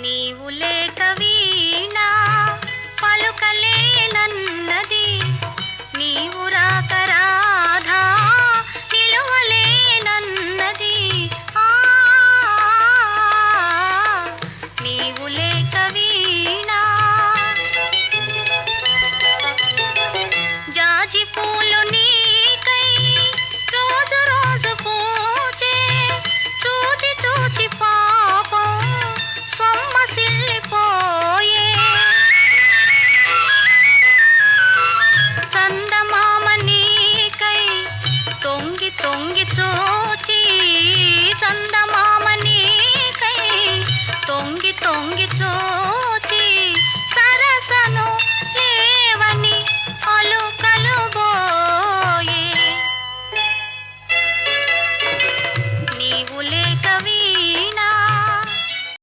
నీవు లేక వీణా పలుకలేనన్నది, నీవు రాక రాధా నిలువలేనన్నది. నీవు లేక వీణా జాజి పూలు నీకై రోజు రోజు పూచే, చూచి చూచి పాపం సొమ్మసిల్లిపోయే. చందమామ నీకై తొంగి తొంగి చూచి, చందమామ నీకై తొంగి తొంగి చూచి